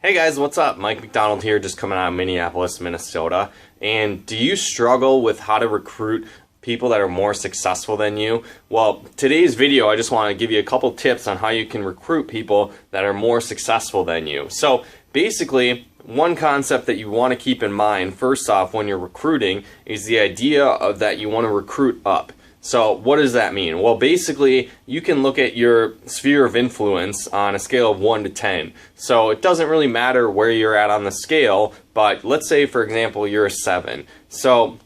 Hey guys, what's up? Mike MacDonald here, just coming out of Minneapolis, Minnesota. And do you struggle with how to recruit people that are more successful than you? Well, today's video, I just want to give you a couple tips on how you can recruit people that are more successful than you. So basically, one concept that you want to keep in mind, first off, when you're recruiting, is the idea of that you want to recruit up. So what does that mean? Well, basically, you can look at your sphere of influence on a scale of 1 to 10. So it doesn't really matter where you're at on the scale, but let's say, for example, you're a 7. So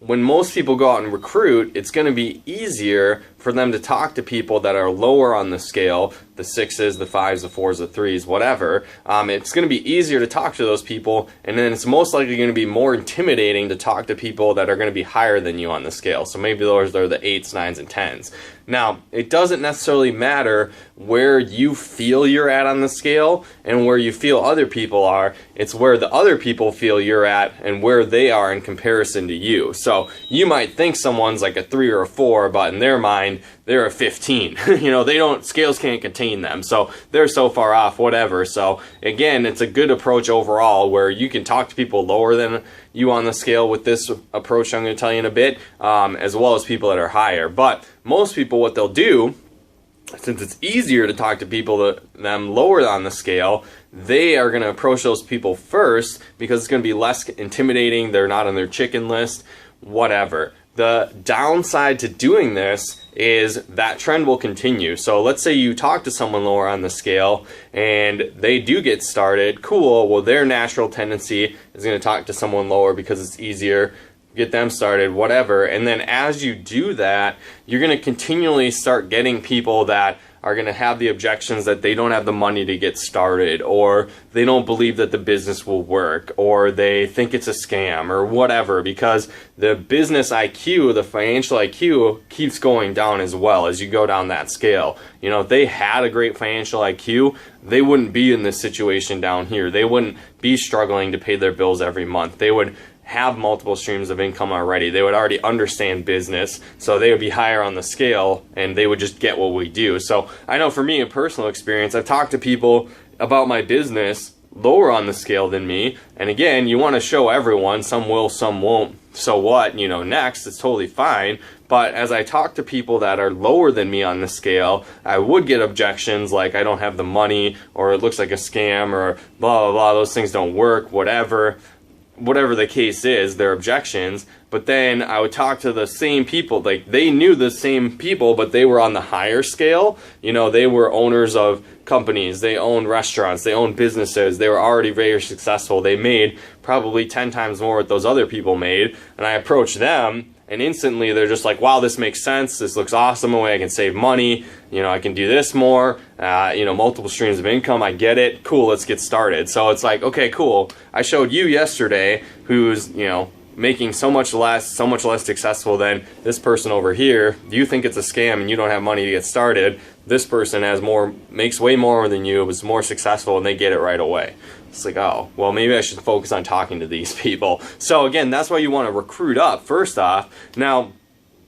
when most people go out and recruit, it's going to be easier for them to talk to people that are lower on the scale, the 6s, the 5s, the 4s, the 3s, whatever. It's going to be easier to talk to those people, and then it's most likely going to be more intimidating to talk to people that are going to be higher than you on the scale. So maybe those are the 8s, 9s, and 10s. Now, it doesn't necessarily matter where you feel you're at on the scale and where you feel other people are. It's where the other people feel you're at and where they are in comparison to you. So you might think someone's like a 3 or a 4, but in their mind, they're a 15. You know, scales can't contain them. So they're so far off, whatever. So again, it's a good approach overall where you can talk to people lower than you on the scale with this approach I'm going to tell you in a bit, as well as people that are higher. But most people, what they'll do, since it's easier to talk to people them lower on the scale, they are going to approach those people first because it's going to be less intimidating. They're not on their chicken list, whatever. The downside to doing this is that trend will continue. So let's say you talk to someone lower on the scale and they do get started. Cool. Well, their natural tendency is going to talk to someone lower because it's easier, get them started, whatever. And then as you do that, you're going to continually start getting people that are going to have the objections that they don't have the money to get started, or they don't believe that the business will work, or they think it's a scam, or whatever, because the business IQ, the financial IQ, keeps going down as well as you go down that scale. You know, if they had a great financial IQ, they wouldn't be in this situation down here. They wouldn't be struggling to pay their bills every month. They would have multiple streams of income already. They would already understand business, so they would be higher on the scale and they would just get what we do. So I know for me, in personal experience, I've talked to people about my business lower on the scale than me, and again, you want to show everyone, some will, some won't. So what, you know, next, it's totally fine. But as I talk to people that are lower than me on the scale, I would get objections like I don't have the money, or it looks like a scam, or blah, blah, blah, those things don't work, whatever the case is, their objections. But then I would talk to the same people, like they knew the same people, but they were on the higher scale. You know, they were owners of companies, they owned restaurants, they owned businesses, they were already very successful. They made probably 10 times more what those other people made. And I approached them, and instantly they're just like, wow, this makes sense. This looks awesome. A way I can save money. You know, I can do this more. You know, multiple streams of income. I get it. Cool, let's get started. So it's like, okay, cool. I showed you yesterday who's, you know, making so much less successful than this person over here. You think it's a scam and you don't have money to get started. This person makes way more than you, was more successful, and they get it right away. It's like, oh, well, maybe I should focus on talking to these people. So again, that's why you want to recruit up first off. Now,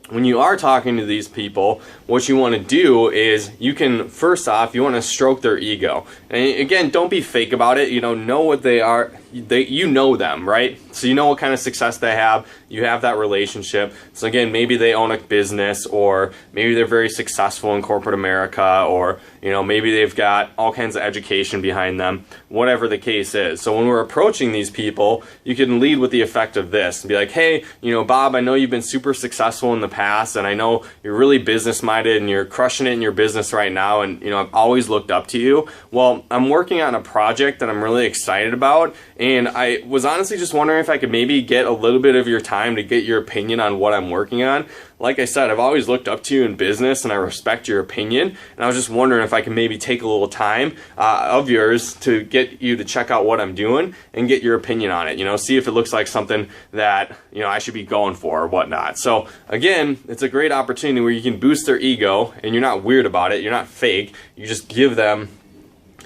when you are talking to these people, what you want to do is you can, first off, you want to stroke their ego. And again, don't be fake about it. You know what they are. You know them, right? So you know what kind of success they have. You have that relationship. So again, maybe they own a business, or maybe they're very successful in corporate America, or you know, maybe they've got all kinds of education behind them, whatever the case is. So when we're approaching these people, you can lead with the effect of this and be like, hey, you know, Bob, I know you've been super successful in the past, and I know you're really business minded and you're crushing it in your business right now, and you know, I've always looked up to you. Well, I'm working on a project that I'm really excited about, and I was honestly just wondering if I could maybe get a little bit of your time to get your opinion on what I'm working on. Like I said, I've always looked up to you in business, and I respect your opinion, and I was just wondering if I can maybe take a little time of yours to get you to check out what I'm doing and get your opinion on it. You know, see if it looks like something that, you know, I should be going for or whatnot. So again, it's a great opportunity where you can boost their ego, and you're not weird about it, you're not fake, you just give them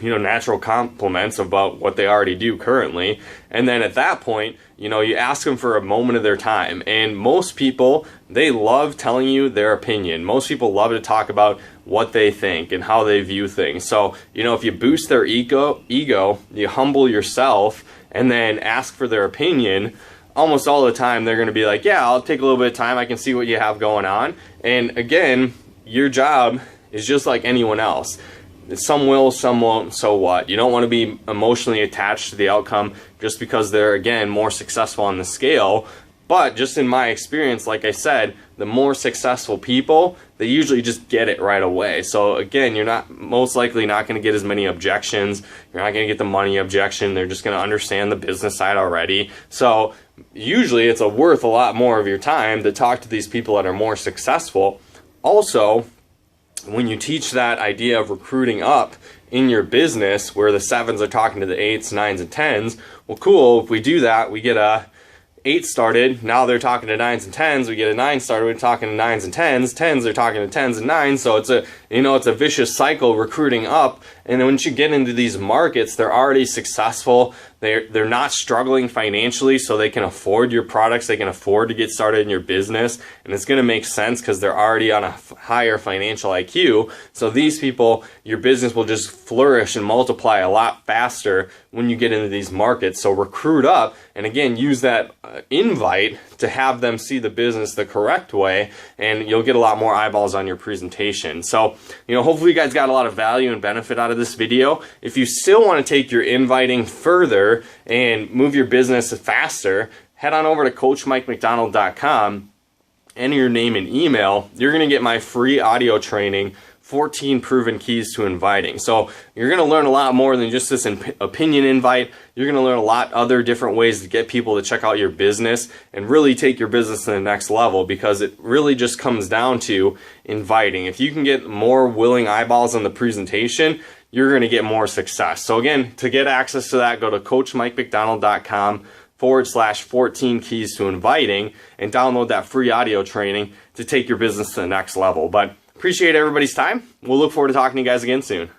natural compliments about what they already do currently. And then at that point, you ask them for a moment of their time. And most people, they love telling you their opinion. Most people love to talk about what they think and how they view things. So, if you boost their ego, you humble yourself, and then ask for their opinion, almost all the time they're going to be like, yeah, I'll take a little bit of time. I can see what you have going on. And again, your job is just like anyone else. Some will, some won't, so what? You don't want to be emotionally attached to the outcome just because they're, again, more successful on the scale. But just in my experience, like I said, the more successful people, they usually just get it right away. So again, you're not most likely not going to get as many objections. You're not going to get the money objection. They're just going to understand the business side already. So usually it's worth a lot more of your time to talk to these people that are more successful. Also, when you teach that idea of recruiting up in your business where the 7s are talking to the 8s, 9s, and 10s, well, cool, if we do that, we get a 8 started, now they're talking to 9s and 10s, we get a 9 started, we're talking to 9s and 10s, 10s are talking to 10s and 9s, so it's a vicious cycle recruiting up. And then once you get into these markets, they're already successful, they're not struggling financially, so they can afford your products, they can afford to get started in your business, and it's going to make sense because they're already on a higher financial IQ. So these people, your business will just flourish and multiply a lot faster when you get into these markets. So recruit up, and again, use that invite to have them see the business the correct way, and you'll get a lot more eyeballs on your presentation. So, hopefully you guys got a lot of value and benefit out of this video. If you still want to take your inviting further and move your business faster, head on over to CoachMikeMacDonald.com, enter your name and email. You're going to get my free audio training, 14 proven keys to inviting. So you're going to learn a lot more than just this opinion invite. You're going to learn a lot other different ways to get people to check out your business and really take your business to the next level, because it really just comes down to inviting. If you can get more willing eyeballs on the presentation, you're going to get more success. So again, to get access to that, go to CoachMikeMacDonald.com/14 keys to inviting and download that free audio training to take your business to the next level. But appreciate everybody's time. We'll look forward to talking to you guys again soon.